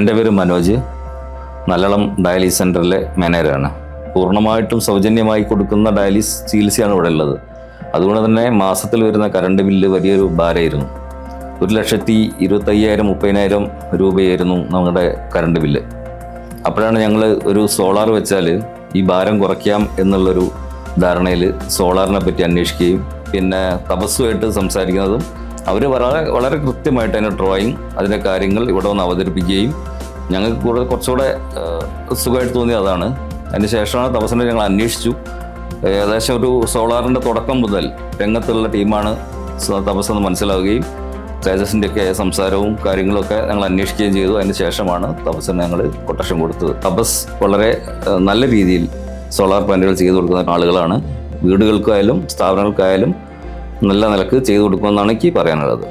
എൻ്റെ പേര് മനോജ്, നല്ലളം ഡയാലിസിസ് സെൻ്ററിലെ മാനേജറാണ്. പൂർണ്ണമായിട്ടും സൗജന്യമായി കൊടുക്കുന്ന ഡയാലിസിസ് ചികിത്സയാണ് ഇവിടെ ഉള്ളത്. അതുകൊണ്ട് തന്നെ മാസത്തിൽ വരുന്ന കറണ്ട് ബില്ല് വലിയൊരു ഭാരമായിരുന്നു. 1,25,000-30,000 രൂപയായിരുന്നു നമ്മുടെ കറണ്ട് ബില്ല്. അപ്പോഴാണ് ഞങ്ങൾ ഒരു സോളാർ വെച്ചാൽ ഈ ഭാരം കുറയ്ക്കാം എന്നുള്ളൊരു ധാരണയിൽ സോളാറിനെ പറ്റി അന്വേഷിക്കുകയും പിന്നെ തപസ്സുമായിട്ട് സംസാരിക്കുന്നതും അവർ വളരെ കൃത്യമായിട്ട് അതിൻ്റെ ഡ്രോയിങ്, അതിൻ്റെ കാര്യങ്ങൾ ഇവിടെ വന്ന് അവതരിപ്പിക്കുകയും ഞങ്ങൾക്ക് കുറച്ചുകൂടെ സുഖമായിട്ട് തോന്നിയത് അതാണ്. അതിന് ശേഷമാണ് തപസ്സിനെ ഞങ്ങൾ അന്വേഷിച്ചു. ഏകദേശം ഒരു സോളാറിൻ്റെ തുടക്കം മുതൽ രംഗത്തുള്ള ടീമാണ് തപസ്സെന്ന് മനസ്സിലാവുകയും തേജസിൻ്റെയൊക്കെ സംസാരവും കാര്യങ്ങളൊക്കെ ഞങ്ങൾ അന്വേഷിക്കുകയും ചെയ്തു. അതിന് ശേഷമാണ് തപസ്സിന് ഞങ്ങൾ കൊട്ടേഷൻ കൊടുത്തത്. തപസ് വളരെ നല്ല രീതിയിൽ സോളാർ പാനലുകൾ ചെയ്തു കൊടുക്കുന്ന ആളുകളാണ്. വീടുകൾക്കായാലും സ്ഥാപനങ്ങൾക്കായാലും നല്ല നിലക്ക് ചെയ്തു കൊടുക്കുമെന്നാണ് എനിക്ക് പറയാനുള്ളത്.